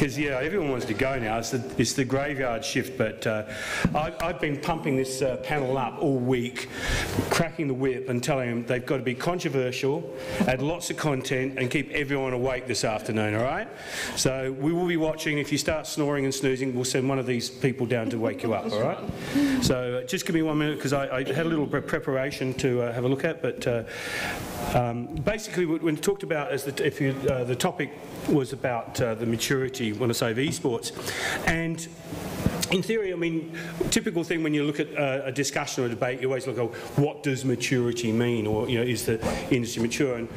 because yeah, everyone wants to go now. It's the graveyard shift. But I've been pumping this panel up all week, cracking the whip and telling them they've got to be controversial, add lots of content, and keep everyone awake this afternoon. All right. So we will be watching. If you start snoring and snoozing, we'll send one of these people down to wake you up. All right. So just give me 1 minute because I had a little preparation to have a look at. But basically, when talked about as the topic was about the maturity, when I say of esports, and in theory, I mean, typical thing when you look at a discussion or a debate, you always look at what does maturity mean, or is the industry mature? And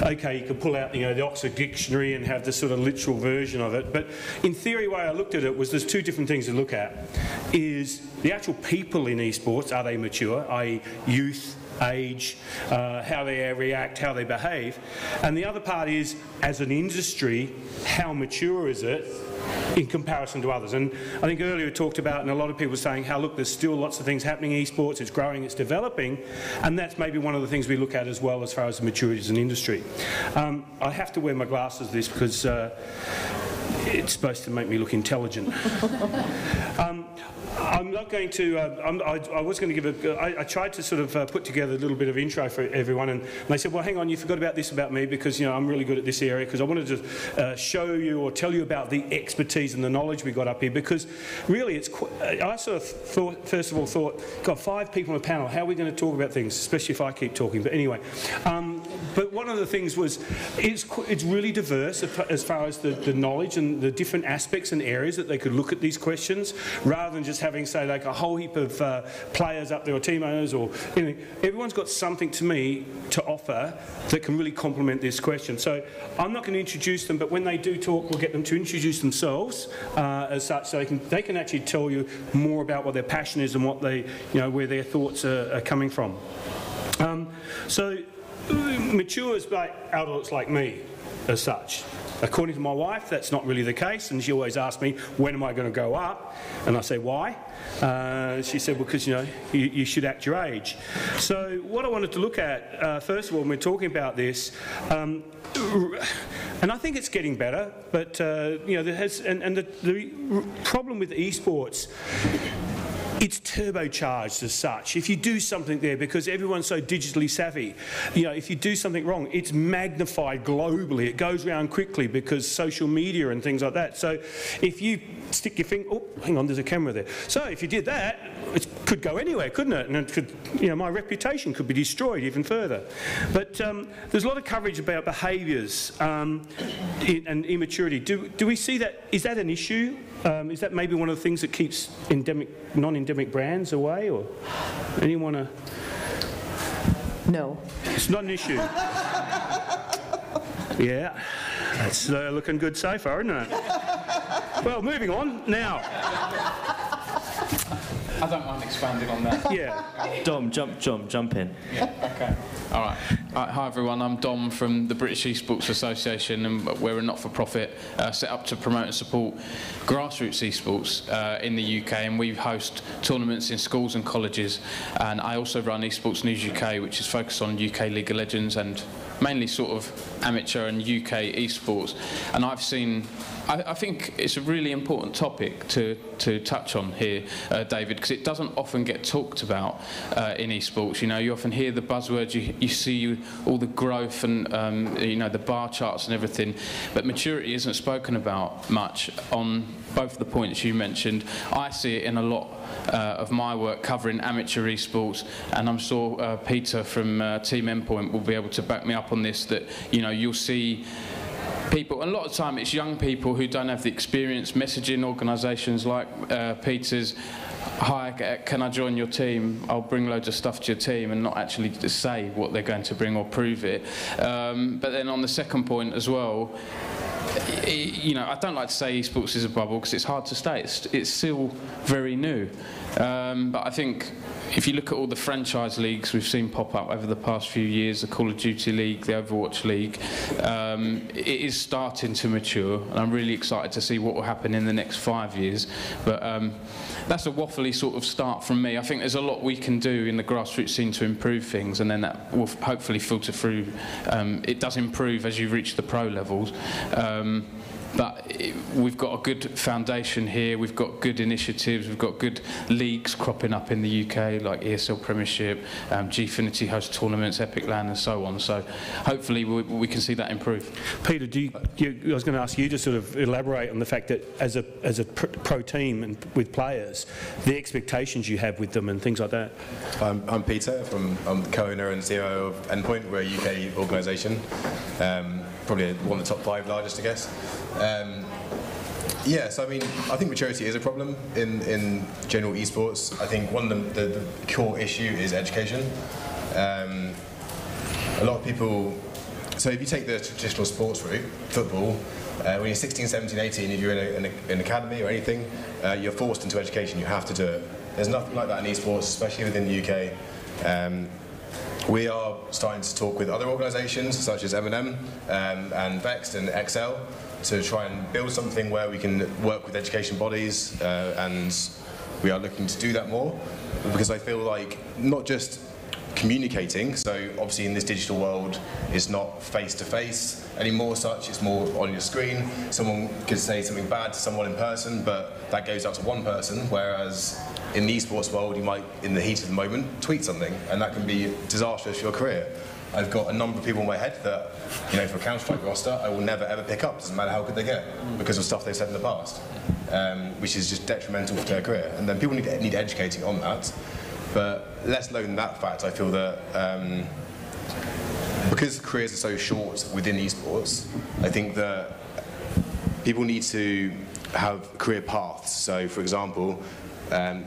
okay, you could pull out the Oxford Dictionary and have the sort of literal version of it. But in theory, the way I looked at it was there's two different things to look at: is the actual people in esports, are they mature, i.e., youth, age, how they react, how they behave, and the other part is, as an industry, how mature is it in comparison to others? And I think earlier we talked about, and a lot of people were saying how, look, there's still lots of things happening in esports, it's growing, it's developing, and that's maybe one of the things we look at as well as far as the maturity as an industry. I have to wear my glasses this because it's supposed to make me look intelligent. I'm not going to, I was going to give I tried to sort of put together a little bit of intro for everyone, and they said, well, hang on, you forgot about this about me, because I'm really good at this area, because I wanted to show you or tell you about the expertise and the knowledge we got up here, because really I sort of thought, first of all, got 5 people on a panel, how are we going to talk about things, especially if I keep talking? But anyway, but one of the things was, it's really diverse as far as the knowledge and the different aspects and areas that they could look at these questions, rather than just having, say, like a whole heap of players up there or team owners, or everyone's got something to me to offer that can really complement this question. So I'm not going to introduce them, but when they do talk, we'll get them to introduce themselves as such, so they can actually tell you more about what their passion is and what they, where their thoughts are coming from. So matures like adults like me, as such. According to my wife, that's not really the case, and she always asks me, when am I going to grow up? And I say, why? She said, well, because, you should act your age. So what I wanted to look at, first of all, when we're talking about this, and I think it's getting better, but, there has, and the problem with esports, it's turbocharged as such. If you do something there, because everyone's so digitally savvy, if you do something wrong, it's magnified globally. It goes around quickly because social media and things like that. So if you stick your finger, oh, hang on, there's a camera there. So if you did that, it could go anywhere, couldn't it? And it could, my reputation could be destroyed even further. But there's a lot of coverage about behaviours and immaturity. Do we see that? Is that an issue? Is that maybe one of the things that keeps non-endemic brands away, or anyone want to? No. It's not an issue. Yeah, that's looking good so far, isn't it? Well, moving on now. I don't mind expanding on that. Yeah. Dom, jump in. Yeah, okay. All right. Hi, everyone. I'm Dom from the British Esports Association, and we're a not-for-profit set up to promote and support grassroots esports in the UK, and we host tournaments in schools and colleges. And I also run Esports News UK, which is focused on UK League of Legends and mainly sort of amateur and UK esports. And I've seen, I think it's a really important topic to touch on here, David, because it doesn't often get talked about in esports. You often hear the buzzwords, you see all the growth and the bar charts and everything, but maturity isn't spoken about much on both the points you mentioned. I see it in a lot of my work covering amateur esports, and I'm sure Peter from Team Endpoint will be able to back me up on this, that you'll see people, and a lot of time it's young people who don't have the experience messaging organisations like Peter's, hi, can I join your team? I'll bring loads of stuff to your team, and not actually to say what they're going to bring or prove it. But then on the second point as well, I don't like to say esports is a bubble because it's hard to stay. It's still very new. But I think if you look at all the franchise leagues we've seen pop up over the past few years, the Call of Duty League, the Overwatch League, it is starting to mature, and I'm really excited to see what will happen in the next 5 years. But that's a waffly sort of start from me. I think there's a lot we can do in the grassroots scene to improve things, and then that will hopefully filter through. It does improve as you reach the pro levels. but we've got a good foundation here, we've got good initiatives, we've got good leagues cropping up in the UK, like ESL Premiership, Gfinity hosts tournaments, Epic Land and so on, so hopefully we can see that improve. Peter, I was going to ask you to sort of elaborate on the fact that as a pro team and with players, the expectations you have with them and things like that. I'm Peter, I'm the co-owner and CEO of Endpoint. We're a UK organisation, probably one of the top 5 largest, I guess. Yeah, so I mean, I think maturity is a problem in general esports. I think one of the core issue is education. A lot of people, so if you take the traditional sports route, football, when you're 16, 17, 18, if you're in an academy or anything, you're forced into education, you have to do it. There's nothing like that in esports, especially within the UK. We are starting to talk with other organisations such as M&M and Vexed and XL to try and build something where we can work with education bodies, and we are looking to do that more, because I feel like not just communicating, so obviously in this digital world it's not face-to-face anymore such, it's more on your screen. Someone could say something bad to someone in person, but that goes out to one person, whereas in the esports world you might, in the heat of the moment, tweet something, and that can be disastrous for your career. I've got a number of people in my head that, you know, for a Counter-Strike roster, I will never ever pick up, doesn't matter how good they get, because of stuff they've said in the past, which is just detrimental to their career. And then people need educating on that. But less alone that fact, I feel that because careers are so short within esports, I think that people need to have career paths. So, for example,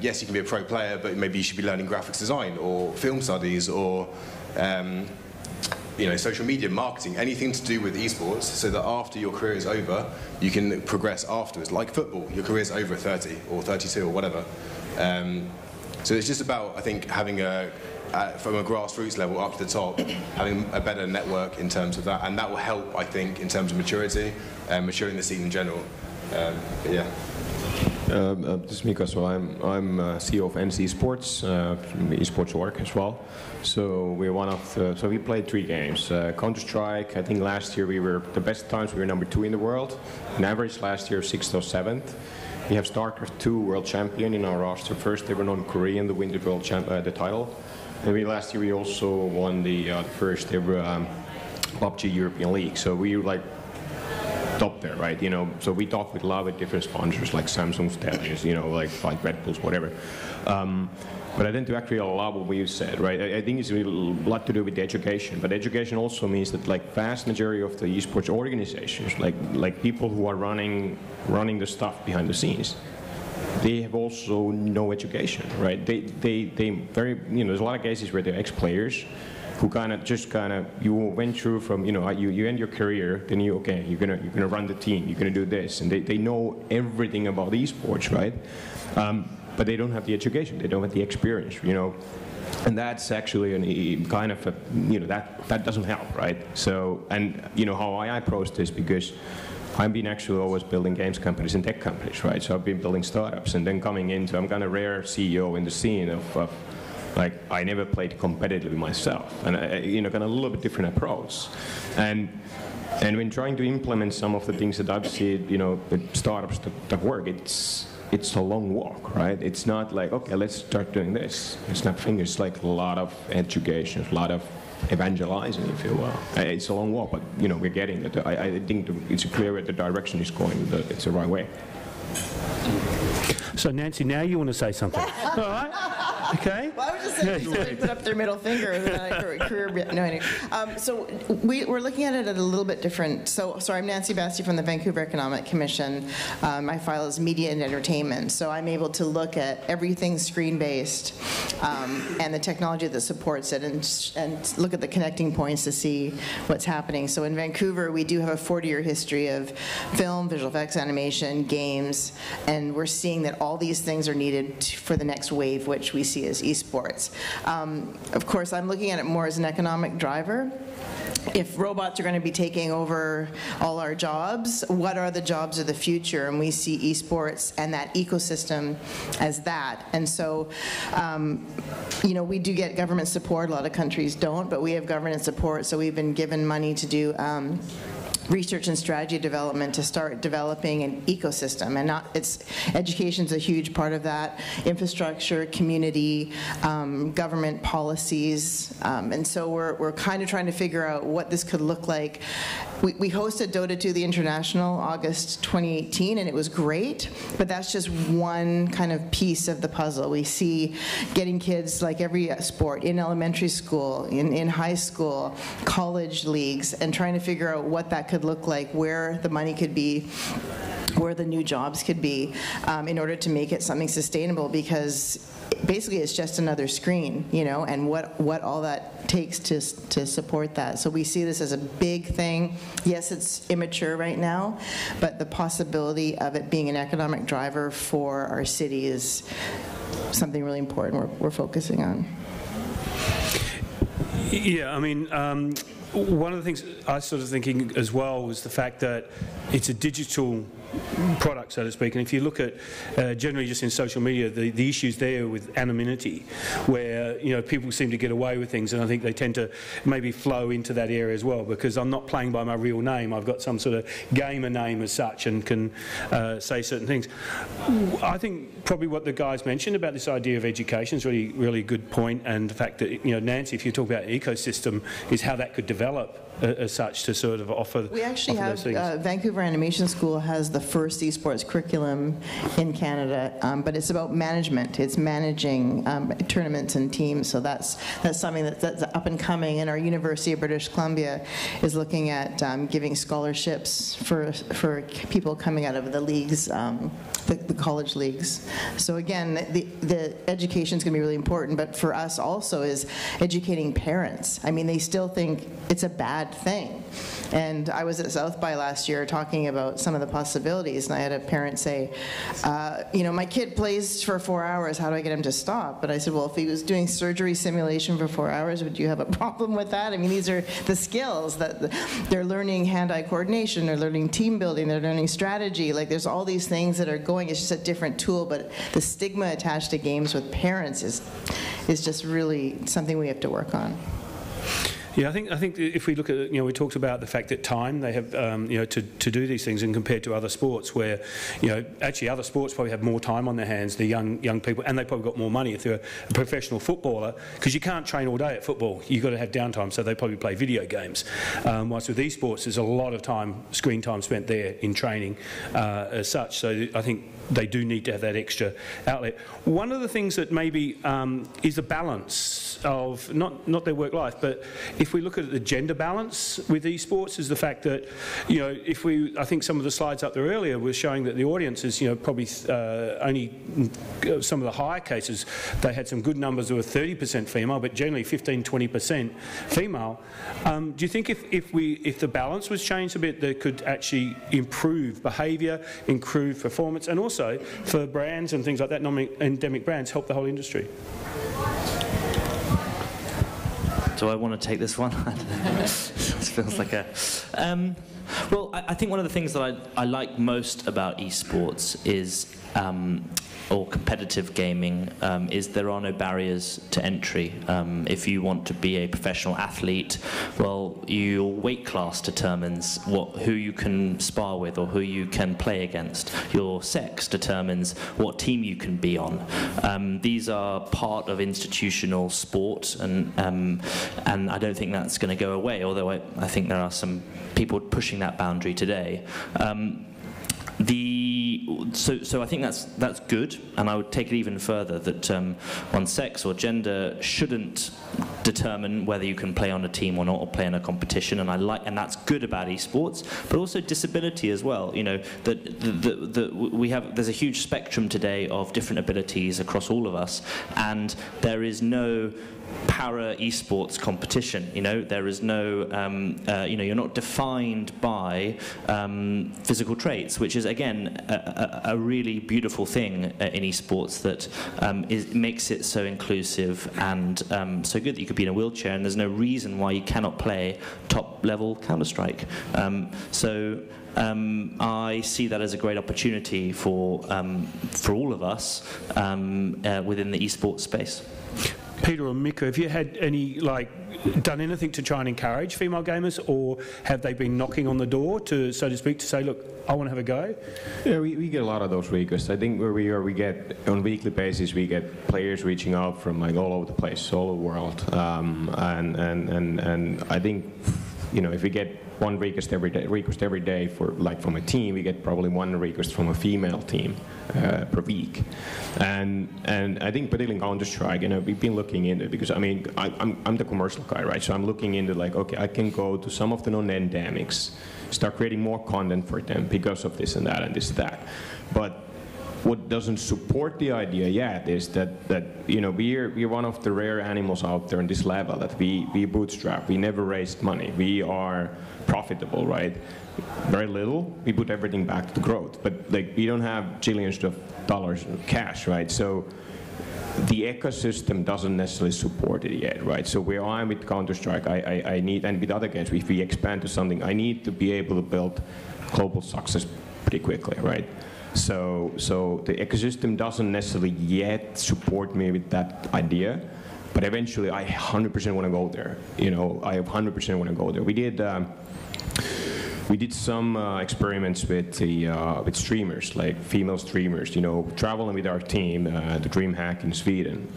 yes, you can be a pro player, but maybe you should be learning graphics design or film studies or you know, social media marketing, anything to do with esports, so that after your career is over, you can progress afterwards. Like football, your career is over at 30 or 32 or whatever. So it's just about, I think, having from a grassroots level up to the top, having a better network in terms of that, and that will help, I think, in terms of maturity and maturing the scene in general. But yeah. This is Mika, so I'm CEO of ENCE Esports, Esports org as well. So we're one of the, so we played 3 games. Counter-Strike, I think last year we were, the best times we were number 2 in the world. On average last year 6th or 7th. We have StarCraft 2 world champion in our roster. First ever non-Korean to win the world the title. And last year we also won the first ever PUBG European League. So we were like top there, right? You know, so we talk with a lot of different sponsors like Samsung, Stellius, you know, like Red Bulls, whatever. But I tend to actually allow what you said, right? I think it's a lot to do with the education, but education also means that like vast majority of the esports organizations, like people who are running the stuff behind the scenes, they have also no education, right? They very, you know, there's a lot of cases where they're ex-players who you went through from, you know, you end your career, then you're gonna run the team, you're gonna do this, and they know everything about esports, right? But they don't have the education, they don't have the experience, you know, and that's actually kind of a, you know, that doesn't help, right? So, and you know how I approach this, because I've been actually always building games companies and tech companies, right? So I've been building startups, and then coming into, I'm kind of rare CEO in the scene of like, I never played competitively myself, and you know, kind of a little bit different approach, and when trying to implement some of the things that I've seen, you know, with startups that work, it's a long walk, right? It's not like, okay, let's start doing this. It's not fingers. It's like a lot of education, a lot of evangelizing, if you will. It's a long walk, but you know, we're getting it. I think it's clear that the direction is going. It's the right way. So Nancy, now you want to say something? All right. Okay. Well, I was just saying somebody put up their middle finger. Career. No, anyway. So we're looking at it at a little bit different. So I'm Nancy Basi from the Vancouver Economic Commission. My file is media and entertainment. So I'm able to look at everything screen-based and the technology that supports it, and look at the connecting points to see what's happening. So in Vancouver, we do have a 40-year history of film, visual effects, animation, games, and we're seeing that all these things are needed for the next wave, which we see as esports. Of course, I'm looking at it more as an economic driver. If robots are going to be taking over all our jobs, what are the jobs of the future? And we see esports and that ecosystem as that. And so, you know, we do get government support. A lot of countries don't, but we have government support. So we've been given money to do research and strategy development to start developing an ecosystem, and education's a huge part of that. Infrastructure, community, government policies, and so we're kind of trying to figure out what this could look like. We hosted Dota 2 the International August 2018, and it was great, but that's just one kind of piece of the puzzle. We see getting kids, like every sport, in elementary school, in high school, college leagues, and trying to figure out what that could look like, where the money could be, where the new jobs could be, in order to make it something sustainable, because basically it's just another screen, and what all that takes to support that. So we see this as a big thing. Yes, it's immature right now, but the possibility of it being an economic driver for our city is something really important we're focusing on. Yeah, I mean, one of the things I was sort of thinking as well was the fact that it's a digital product, so to speak, and if you look at generally just in social media, the issues there with anonymity, where people seem to get away with things, and I think they tend to maybe flow into that area as well, because I'm not playing by my real name, I've got some sort of gamer name as such and can say certain things. I think probably what the guys mentioned about this idea of education is really, really good point, and the fact that, Nancy, if you talk about ecosystem, is how that could develop as such to sort of offer. We actually have Vancouver Animation School has the first esports curriculum in Canada, but it's about management. It's managing tournaments and teams. So that's something that's up and coming. And our University of British Columbia is looking at giving scholarships for people coming out of the leagues, the college leagues. So again, the education is going to be really important. But for us also is educating parents. I mean, they still think it's a bad thing. And I was at South by last year talking about some of the possibilities, and I had a parent say, my kid plays for 4 hours, how do I get him to stop? But I said, well, if he was doing surgery simulation for 4 hours, would you have a problem with that? I mean, these are the skills that they're learning, hand-eye coordination, they're learning team building, they're learning strategy. Like, there's all these things that are going. It's just a different tool, but the stigma attached to games with parents is just really something we have to work on. Yeah, I think if we look at, we talked about the fact that time they have, to do these things, and compared to other sports where, actually other sports probably have more time on their hands, the young people, and they probably got more money if they're a professional footballer, because you can't train all day at football. You've got to have downtime, so they probably play video games. Whilst with esports, there's a lot of screen time spent there in training as such. So I think they do need to have that extra outlet. One of the things that maybe is a balance of not their work life, but if we look at the gender balance with esports, is the fact that I think some of the slides up there earlier were showing that the audience is probably only some of the higher cases they had some good numbers that were 30% female, but generally 15-20% female. Do you think if the balance was changed a bit, that could actually improve behaviour, improve performance, and also for brands and things like that, endemic brands, help the whole industry? Do I want to take this one? I don't know. This feels like a... well, I think one of the things that I like most about esports is, or competitive gaming, is there are no barriers to entry. If you want to be a professional athlete, well, your weight class determines who you can spar with or who you can play against. Your sex determines what team you can be on. These are part of institutional sport, and I don't think that's going to go away, although I think there are some people pushing that boundary today. So I think that's good, and I would take it even further that one's sex or gender shouldn't determine whether you can play on a team or not, or play in a competition, and that's good about esports, but also disability as well. There's a huge spectrum today of different abilities across all of us, and there is no para esports competition. There is no, you're not defined by physical traits, which is again a really beautiful thing in esports that makes it so inclusive and so good that you could be in a wheelchair, and there's no reason why you cannot play top-level Counter-Strike. I see that as a great opportunity for all of us within the esports space. Peter or Mika, have you had any, done anything to try and encourage female gamers, or have they been knocking on the door, to, so to speak, to say, look, I want to have a go? Yeah, we get a lot of those requests. I think where we are, we get, on a weekly basis, we get players reaching out from all over the place, all over the world. And I think, if we get one request every day for from a team, we get probably one request from a female team per week. And I think particularly in Counter-Strike, we've been looking into it because I'm the commercial guy, right? So I'm looking into okay, I can go to some of the non-endemics, start creating more content for them because of this and that and this and that. But what doesn't support the idea yet is that we're one of the rare animals out there in this level that we bootstrap. We never raised money. We are profitable, right? Very little. We put everything back to the growth, but we don't have zillions of dollars in cash, right? So the ecosystem doesn't necessarily support it yet, right? So where I'm with Counter-Strike, I need, and with other games, if we expand to something, I need to be able to build global success pretty quickly, right? So the ecosystem doesn't necessarily yet support me with that idea, but eventually I 100% want to go there. I 100% want to go there. We did some experiments with streamers, like female streamers, traveling with our team, the DreamHack in Sweden.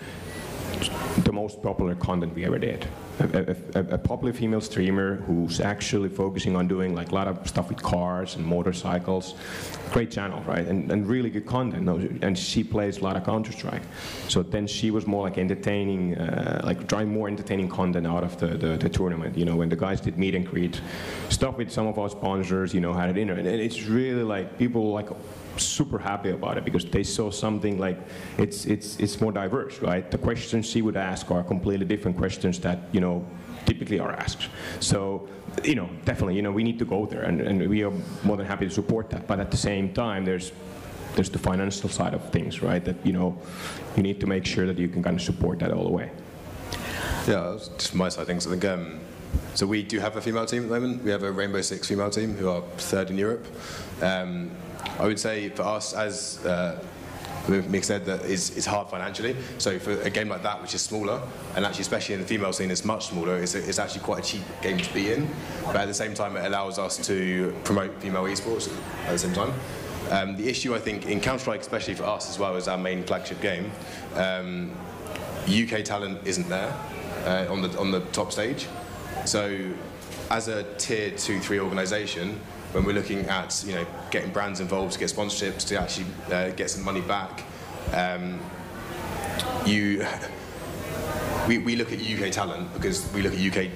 The most popular content we ever did. A popular female streamer who's actually focusing on doing a lot of stuff with cars and motorcycles. Great channel, right? And really good content. And she plays a lot of Counter-Strike. So then she was more entertaining, trying more entertaining content out of the tournament. When the guys did meet and greet stuff with some of our sponsors, had it in there. And it's really people super happy about it because they saw something it's more diverse, right? The questions she would ask are completely different questions that typically are asked. So definitely we need to go there, and we are more than happy to support that. But at the same time, there's the financial side of things, right? That you need to make sure that you can kind of support that all the way. Yeah, just from my side of things, I think. So we do have a female team at the moment. We have a Rainbow Six female team who are third in Europe. I would say for us, as Mika said, that it's hard financially. So for a game like that, which is smaller, and actually especially in the female scene, it's much smaller, it's actually quite a cheap game to be in. But at the same time, it allows us to promote female esports at the same time. The issue, I think, in Counter-Strike, especially for us as well as our main flagship game, UK talent isn't there on the top stage. So as a tier 2-3 organisation, when we're looking at getting brands involved to get sponsorships to actually get some money back, we look at UK talent because we look at UK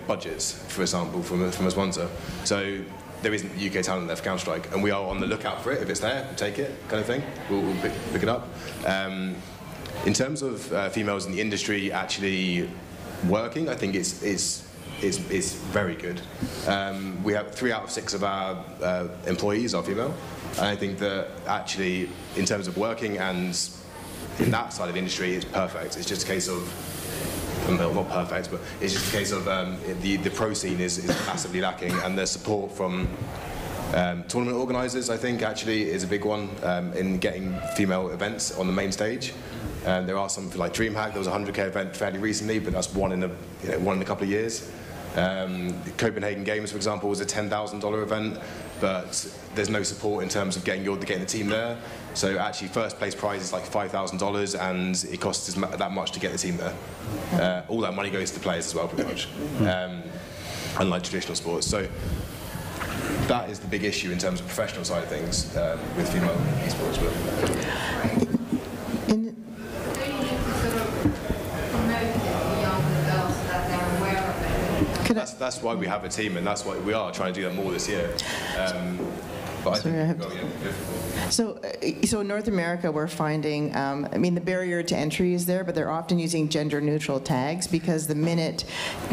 budgets, for example, from a sponsor. So there isn't UK talent there for Counter-Strike, and we are on the lookout for it. If it's there, we'll take it, kind of thing. We'll pick it up. In terms of females in the industry actually working, I think it's very good. We have 3 out of 6 of our employees are female, and I think that actually, in terms of working and in that side of the industry, it's perfect. It's just a case of, well, not perfect, but it's just a case of the pro scene is massively lacking, and the support from tournament organisers, I think, actually is a big one in getting female events on the main stage. There are some like DreamHack. There was a 100k event fairly recently, but that's one in a couple of years. Copenhagen Games, for example, was a $10,000 event, but there's no support in terms of getting the team there. So actually, first place prize is like $5,000, and it costs us that much to get the team there. All that money goes to the players as well, pretty much, unlike traditional sports. So that is the big issue in terms of professional side of things with female esports. That's why we have a team, and that's why we are trying to do that more this year. But I think so in North America, we're finding, the barrier to entry is there, but they're often using gender-neutral tags because the minute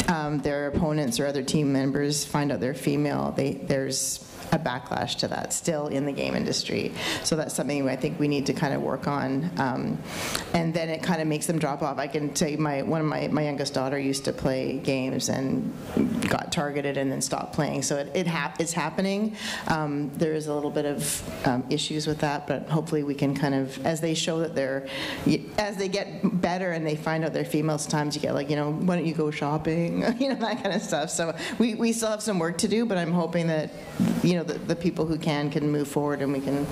their opponents or other team members find out they're female, there's a backlash to that still in the game industry. So that's something I think we need to kind of work on. And then it kind of makes them drop off. I can tell you my youngest daughter used to play games and got targeted and then stopped playing. So it's happening. There is a little bit of issues with that, but hopefully we can kind of, as they show that as they get better and they find out they're female, sometimes you get like, why don't you go shopping? That kind of stuff. So we still have some work to do, but I'm hoping that, the people who can move forward and we can.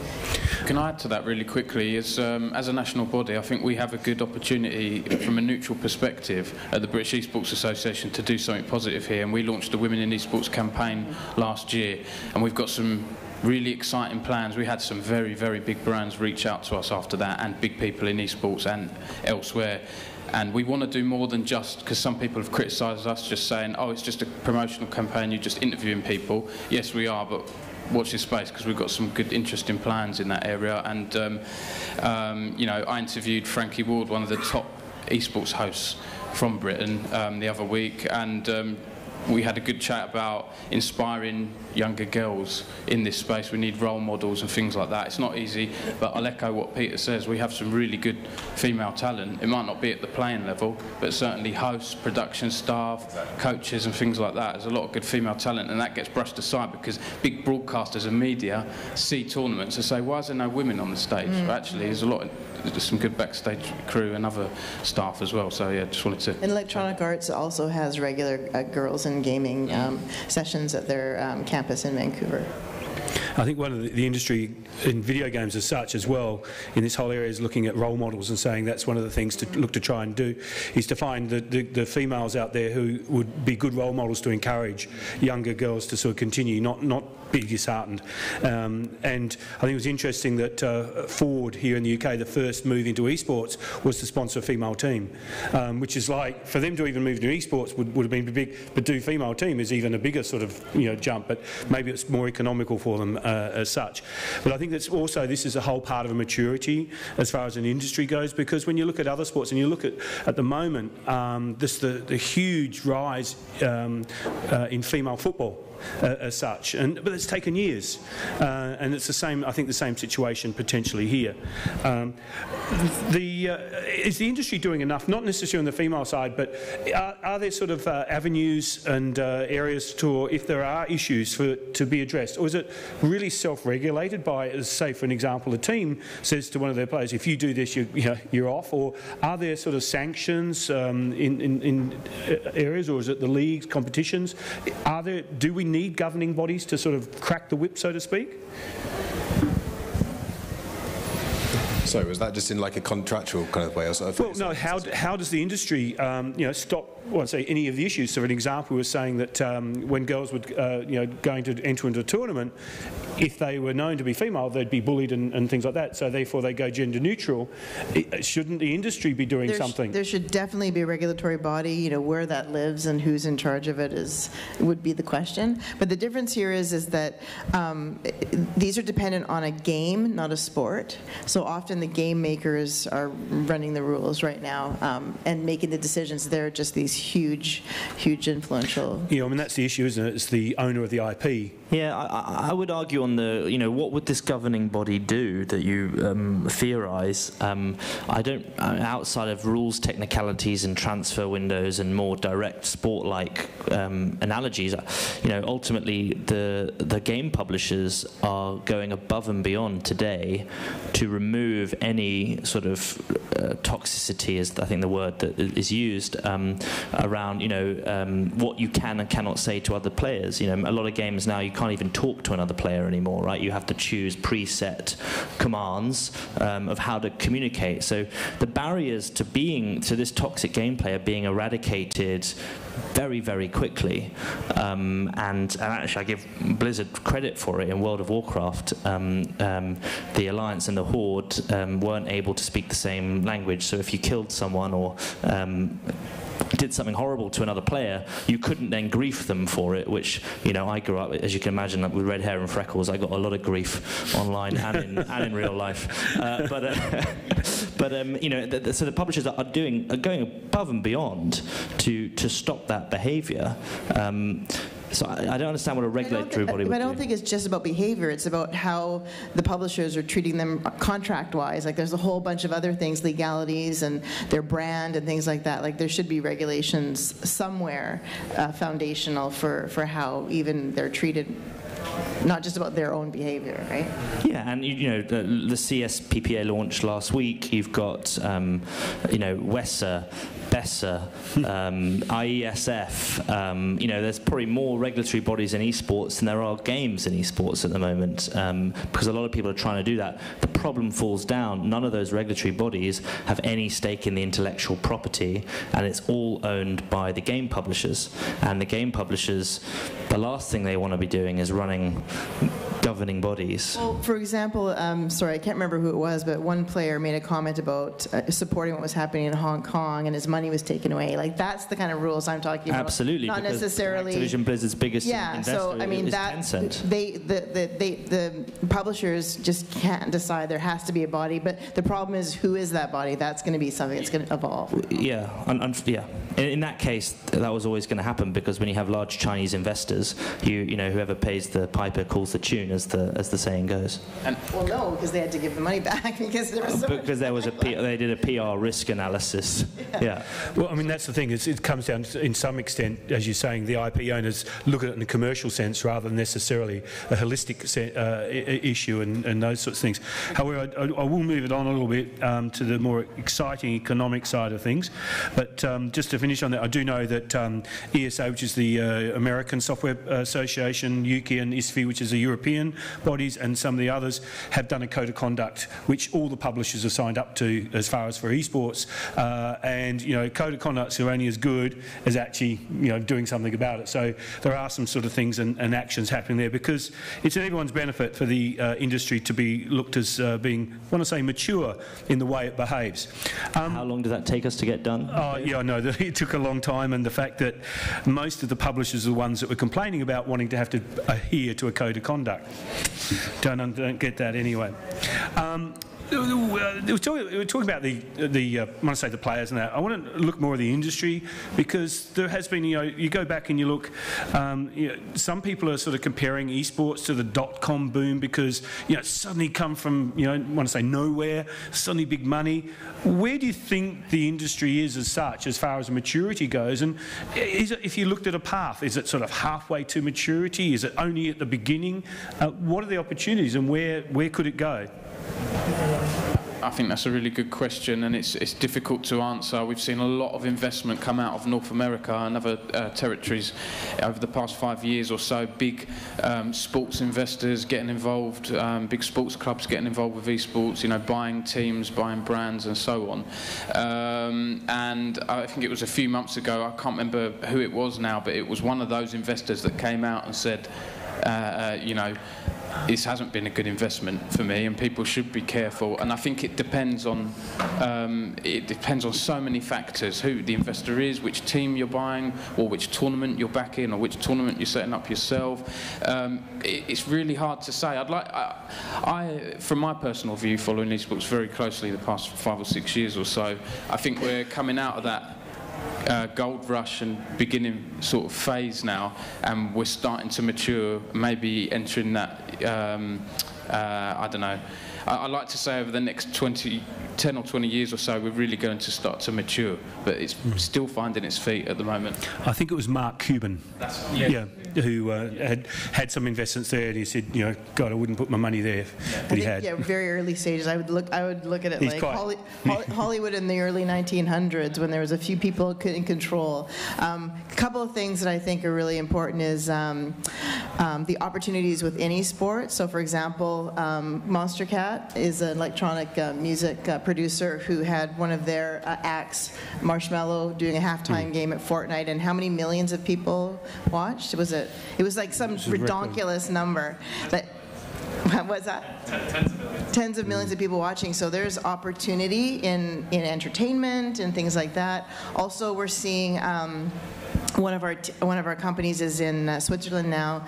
Can I add to that really quickly? As a national body, I think we have a good opportunity from a neutral perspective at the British Esports Association to do something positive here. And we launched the Women in Esports campaign last year, and we've got some really exciting plans. We had some very, very big brands reach out to us after that, and big people in esports and elsewhere. And we want to do more than just, because some people have criticised us just saying, oh, it's just a promotional campaign, you're just interviewing people. Yes, we are, but watch this space, because we've got some good, interesting plans in that area. And, I interviewed Frankie Ward, one of the top esports hosts from Britain, the other week, and we had a good chat about inspiring younger girls in this space. We need role models and things like that. It's not easy, but I'll echo what Peter says. We have some really good female talent. It might not be at the playing level, but certainly hosts, production staff, coaches and things like that. There's a lot of good female talent, and that gets brushed aside because big broadcasters and media see tournaments and say, why is there no women on the stage? But actually, there's some good backstage crew and other staff as well. So yeah, just wanted to. And Electronic Arts also has regular girls in gaming sessions at their campus in Vancouver. I think one of the industry in video games as such as well in this whole area is looking at role models and saying that's one of the things to look to try and do, is to find the females out there who would be good role models to encourage younger girls to sort of continue, not be disheartened. And I think it was interesting that Ford here in the UK, the first move into esports was to sponsor a female team, which is like, for them to even move into esports would have been big, but do female team is even a bigger sort of jump, but maybe it's more economical for them as such. But I think that's also, this is a whole part of a maturity as far as an industry goes, because when you look at other sports and you look at the moment, the huge rise in female football as such, but it's taken years, and it's the same. I think the same situation potentially here. Is the industry doing enough? Not necessarily on the female side, but are there sort of avenues and areas to, if there are issues, to be addressed, or is it really self-regulated by, say, for an example, a team says to one of their players, if you do this, you're off, or are there sort of sanctions in areas, or is it the leagues, competitions? Do we need governing bodies to sort of crack the whip, so to speak? So was that just in like a contractual kind of way? Or sort of, well, no. How does the industry, stop? Well, say any of the issues. So, for an example, we were saying that when girls would, going to enter into a tournament, if they were known to be female, they'd be bullied and things like that. So, therefore, they go gender neutral. Shouldn't the industry be doing something? There should definitely be a regulatory body. Where that lives and who's in charge of it would be the question. But the difference here is that these are dependent on a game, not a sport. So often the game makers are running the rules right now and making the decisions. They're just these huge influential. That's the issue, isn't it? It's the owner of the IP. Yeah, I would argue on the, what would this governing body do that you theorise? I don't, outside of rules, technicalities and transfer windows and more direct sport-like analogies, ultimately the game publishers are going above and beyond today to remove any sort of toxicity, is I think the word that is used, around what you can and cannot say to other players. A lot of games now you can't even talk to another player anymore, right? You have to choose preset commands of how to communicate. So the barriers to this toxic gameplay are being eradicated very, very quickly. And actually I give Blizzard credit for it in World of Warcraft. The Alliance and the Horde weren't able to speak the same language, so if you killed someone or did something horrible to another player, you couldn't then grief them for it, which, I grew up, as you can imagine, with red hair and freckles. I got a lot of grief online and in real life. So the publishers are going above and beyond to stop that behaviour. So I don't understand what a regulatory body would do. I don't think it's just about behavior. It's about how the publishers are treating them contract-wise. Like there's a whole bunch of other things, legalities and their brand and things like that. Like there should be regulations somewhere foundational for how even they're treated. Not just about their own behavior, right? Yeah, and you know the CSPPA launched last week. You've got WESA, BESA, IESF. There's probably more regulatory bodies in esports than there are games in esports at the moment, because a lot of people are trying to do that. The problem falls down. None of those regulatory bodies have any stake in the intellectual property, and it's all owned by the game publishers. And the game publishers, the last thing they want to be doing is running governing bodies. Well, for example, sorry, I can't remember who it was, but one player made a comment about supporting what was happening in Hong Kong, and his money was taken away. Like that's the kind of rules I'm talking about. Absolutely, not necessarily. Activision Blizzard's biggest investor so I mean is that Tencent. The publishers just can't decide. There has to be a body, but the problem is who is that body? That's going to be something that's going to evolve. Yeah, in that case, that was always going to happen, because when you have large Chinese investors, whoever pays the piper calls the tune, as the saying goes. Well, no, because they had to give the money back because there was so much they did a PR risk analysis. Yeah. Well, I mean that's the thing. It comes down to, in some extent, as you're saying, the IP owners look at it in a commercial sense rather than necessarily a holistic issue and those sorts of things. However, I will move it on a little bit to the more exciting economic side of things. But just to finish on that, I do know that ESA, which is the American Software Association, UK, and ISFI, which is the European bodies, and some of the others have done a code of conduct which all the publishers have signed up to as far as for esports, and code of conducts are only as good as actually doing something about it. So there are some sort of things and actions happening there, because it's in everyone's benefit for the industry to be looked as being, I want to say, mature in the way it behaves. How long did that take us to get done? Yeah, I know that it took a long time, and the fact that most of the publishers are the ones that were complaining about wanting to have to adhere to a code of conduct. Don't get that anyway. We were talking about the I want to say the players and that. I want to look more at the industry, because there has been, you go back and you look, some people are sort of comparing esports to the .com boom, because, it's suddenly come from, I want to say nowhere, suddenly big money. Where do you think the industry is as such, as far as maturity goes? And is it, if you looked at a path, is it sort of halfway to maturity? Is it only at the beginning? What are the opportunities, and where could it go? I think that's a really good question, and it's difficult to answer. We've seen a lot of investment come out of North America and other territories over the past 5 years or so. Big sports investors getting involved, big sports clubs getting involved with esports, buying teams, buying brands and so on. And I think it was a few months ago, I can't remember who it was now, but it was one of those investors that came out and said, this hasn't been a good investment for me, and people should be careful. And I think it depends on so many factors: who the investor is, which team you're buying, or which tournament you're backing, or which tournament you're setting up yourself. It's really hard to say. From my personal view, following esports very closely the past 5 or 6 years or so, I think we're coming out of that gold rush and beginning sort of phase now, and we're starting to mature, maybe entering that, I don't know, I like to say over the next 10 or 20 years or so, we're really going to start to mature, but it's still finding its feet at the moment. I think it was Mark Cuban, who had some investments there, and he said, God, I wouldn't put my money there. But he had. Yeah, very early stages. I would look at it like Hollywood in the early 1900s, when there was a few people in control. A couple of things that I think are really important is the opportunities within esports. So, for example, Monster Cat is an electronic music producer who had one of their acts, Marshmello, doing a halftime game at Fortnite, and how many millions of people watched? It was like some ridiculous number. What was that? Tens of millions of people watching. So there's opportunity in entertainment and things like that. Also, we're seeing one of our companies is in Switzerland now,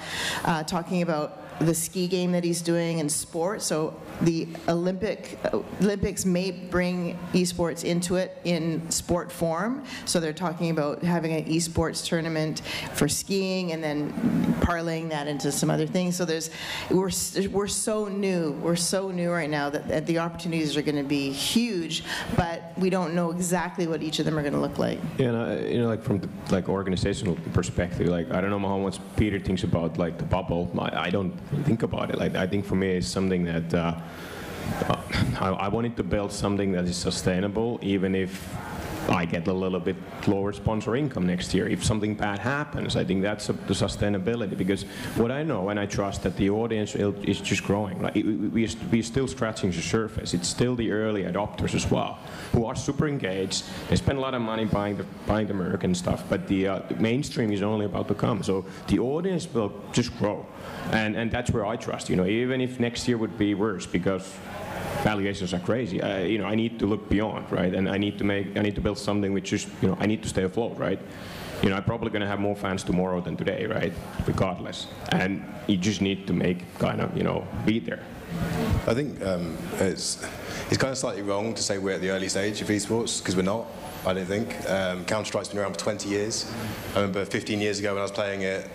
talking about the ski game that he's doing in sport. So the Olympics may bring esports into it in sport form. So they're talking about having an esports tournament for skiing and then parlaying that into some other things. So we're so new right now that the opportunities are going to be huge, but we don't know exactly what each of them are going to look like. Yeah, and like from the organizational perspective, like I don't know how much Peter thinks about like the bubble. I don't think about it. Like I think for me it's something that I wanted to build something that is sustainable, even if I get a little bit lower sponsor income next year. If something bad happens, I think that's the sustainability. Because what I know and I trust that the audience is just growing. Like we're still scratching the surface. It's still the early adopters as well, who are super engaged. They spend a lot of money buying the merch and stuff. But the mainstream is only about to come. So the audience will just grow, and that's where I trust. Even if next year would be worse because valuations are crazy. I need to look beyond, right? And I need to build something which is, I need to stay afloat, right? I'm probably going to have more fans tomorrow than today, right? Regardless. And you just need to make be there. I think it's kind of slightly wrong to say we're at the early stage of esports, because we're not. I don't think. Counter-Strike's been around for 20 years. I remember 15 years ago when I was playing it,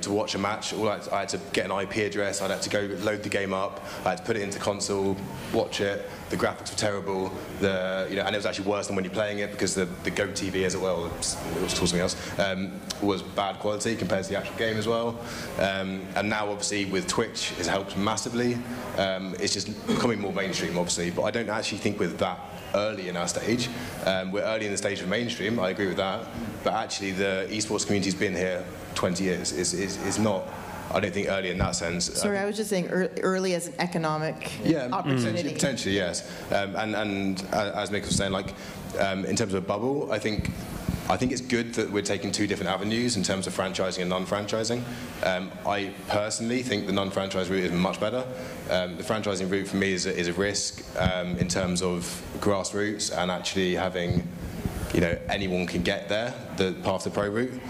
to watch a match, I had to get an IP address, I had to go load the game up, I had to put it into console, watch it, the graphics were terrible, and it was actually worse than when you're playing it because the Go TV, as it was called something else, was bad quality compared to the actual game as well. And now obviously with Twitch it's helped massively. It's just becoming more mainstream obviously, but I don't actually think we're that early in our stage. We're early in the stage of mainstream, I agree with that, but actually the esports community's been here 20 years. Is not, I don't think, early in that sense. Sorry, I was just saying early as an economic opportunity. Potentially, yes. And as Mika was saying, in terms of a bubble, I think it's good that we're taking two different avenues in terms of franchising and non-franchising. I personally think the non-franchise route is much better. The franchising route for me is a risk in terms of grassroots and actually having, anyone can get there, the path to pro route.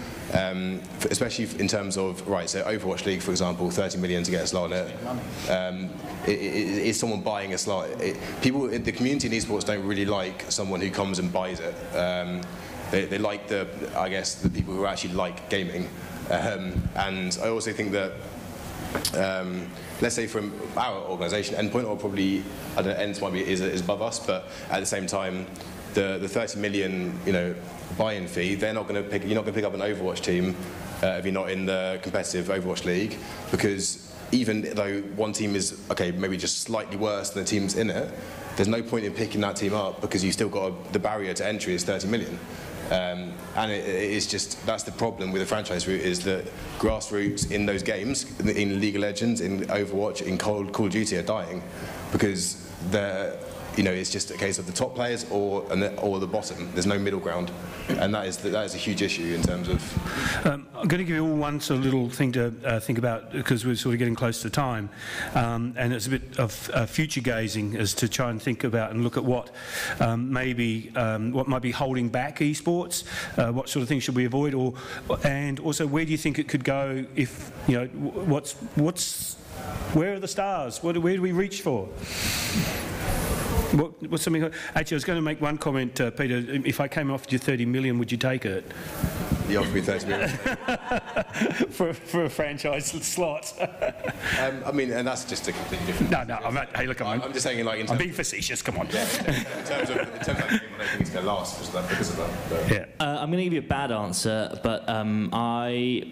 Especially in terms of, so Overwatch League, for example, 30 million to get a slot in it. Is someone buying a slot? People in the community in esports don't really like someone who comes and buys it. They like the people who actually like gaming. And I also think that, let's say from our organisation, Endpoint, or probably, I don't know, ENCE might be is above us, but at the same time, the 30 million, buy-in fee, you're not going to pick up an Overwatch team if you're not in the competitive Overwatch League, because even though one team is maybe just slightly worse than the teams in it, there's no point in picking that team up because you've still got the barrier to entry is 30 million. And it's just, that's the problem with the franchise route, is that grassroots in those games, in League of Legends, in Overwatch, in Call of Duty, are dying because it's just a case of the top players or the bottom. There's no middle ground, and that is a huge issue in terms of. I'm going to give you all one sort of little thing to think about, because we're sort of getting close to time, and it's a bit of future gazing as to try and think about and look at what what might be holding back esports, what sort of things should we avoid, and also where do you think it could go if where are the stars? Where do we reach for? What's something? Actually, I was going to make one comment, Peter. If I came off you 30 million, would you take it? You offered me 30 million for a franchise slot. And that's just a completely different. No. I'm just saying, I'm being facetious. Come on. Yeah, in terms of that game, I don't think it's going to last because of that. But. Yeah. I'm going to give you a bad answer, but I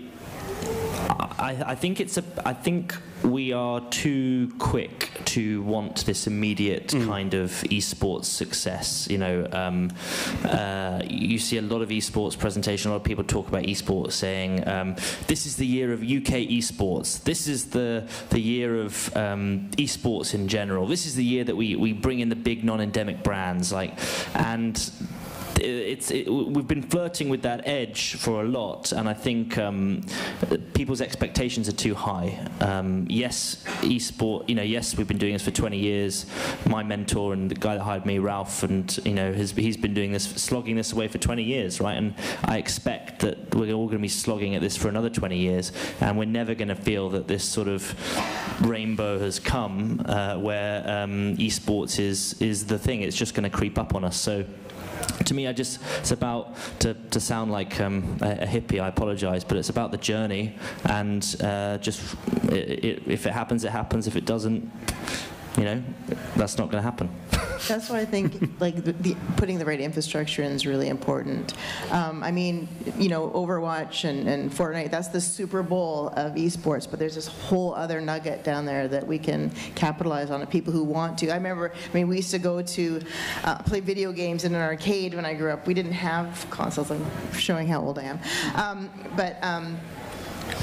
think we are too quick to want this immediate kind of esports success. You see a lot of esports presentation, a lot of people talk about esports saying, this is the year of UK esports, this is the year of esports in general, this is the year that we bring in the big non-endemic brands, and we've been flirting with that edge for a lot, and I think people's expectations are too high. Yes, esport. Yes, we've been doing this for 20 years. My mentor and the guy that hired me, Ralph, and he's been doing this, slogging this away for 20 years, right? And I expect that we're all going to be slogging at this for another 20 years, and we're never going to feel that this sort of rainbow has come where esports is the thing. It's just going to creep up on us. So to me, it's about, to sound like a hippie, I apologize, but it's about the journey, and if it happens, it happens. If it doesn't, that's not going to happen. That's why I think putting the right infrastructure in is really important. I mean, Overwatch and Fortnite, that's the Super Bowl of esports, but there's this whole other nugget down there that we can capitalize on, people who want to. I remember, we used to go to play video games in an arcade when I grew up. We didn't have consoles. I'm showing how old I am.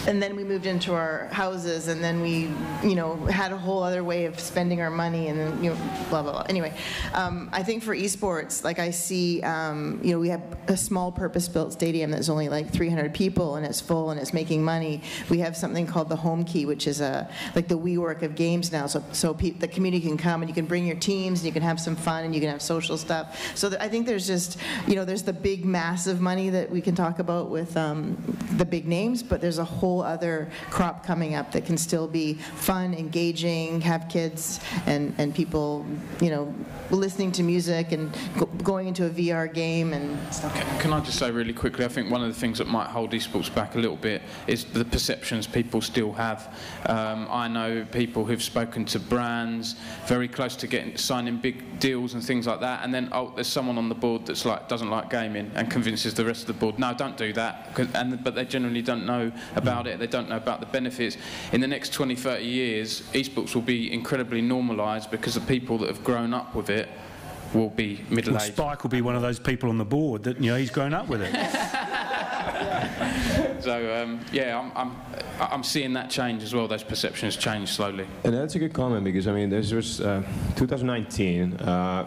And then we moved into our houses, and then we, had a whole other way of spending our money, and then, blah, blah, blah. Anyway, I think for esports, I see, we have a small purpose-built stadium that's only 300 people, and it's full, and it's making money. We have something called the Home Key, which is the WeWork of games now, so the community can come, and you can bring your teams, and you can have some fun, and you can have social stuff. So I think there's just, there's the big, massive money that we can talk about with the big names, but there's a whole other crop coming up that can still be fun, engaging, have kids and people, listening to music and going into a VR game and stuff. Can I just say really quickly, I think one of the things that might hold esports back a little bit is the perceptions people still have. I know people who've spoken to brands very close to signing big deals and things like that, and then there's someone on the board that's doesn't like gaming and convinces the rest of the board, no, don't do that, but they generally don't know about it. They don't know about the benefits. In the next 20, 30 years, esports will be incredibly normalised because the people that have grown up with it will be middle-aged. Well, Spike will be one of those people on the board that, he's grown up with it. So, I'm seeing that change as well. Those perceptions change slowly. And that's a good comment, because, this was 2019,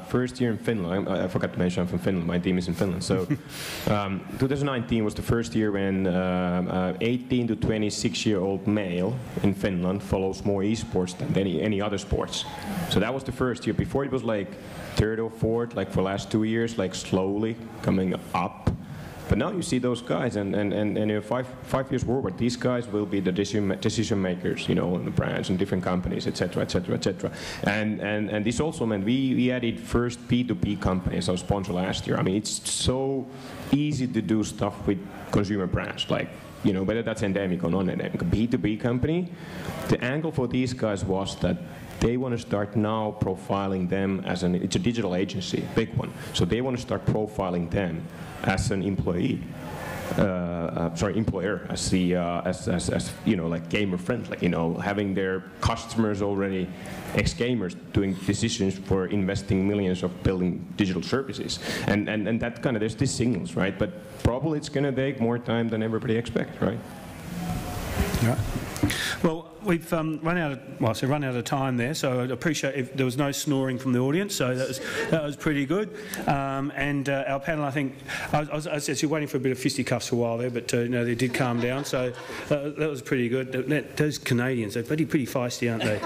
first year in Finland. I forgot to mention I'm from Finland. My team is in Finland. So 2019 was the first year when 18 to 26-year-old male in Finland follows more esports than any other sports. So that was the first year. Before it was third or fourth, for the last 2 years, slowly coming up. But now you see those guys, and in five years forward, these guys will be the decision makers, in the brands and different companies, etc., etc., etc. And this also meant we added first P2P companies as sponsor last year. It's so easy to do stuff with consumer brands, whether that's endemic or non-endemic. B2B company, the angle for these guys was that they want to start now profiling them as it's a digital agency, big one. So they want to start profiling them as an employee, employer, as gamer friendly, having their customers already ex-gamers doing decisions for investing millions of building digital services, and that there's these signals, right? But probably it's going to take more time than everybody expects, right? Yeah. Well, we've run out of time there, so I'd appreciate if there was no snoring from the audience, so that was pretty good. And our panel, I think, I was actually waiting for a bit of fisticuffs for a while there, but they did calm down, so that was pretty good. Those Canadians, they're pretty feisty, aren't they?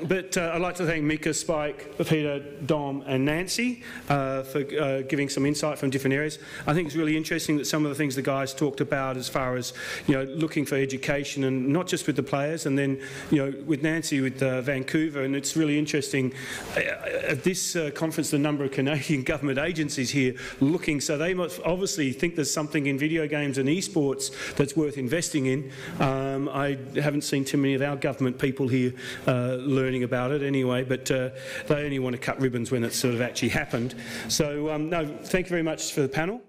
But I'd like to thank Mika, Spike, Peter, Dom and Nancy for giving some insight from different areas. I think it's really interesting that some of the things the guys talked about as far as looking for education, and not just with the players, and then with Nancy with Vancouver, and it's really interesting at this conference the number of Canadian government agencies here looking, so they must obviously think there's something in video games and esports that's worth investing in. I haven't seen too many of our government people here learning about it anyway, but they only want to cut ribbons when it's sort of actually happened. So no, thank you very much for the panel.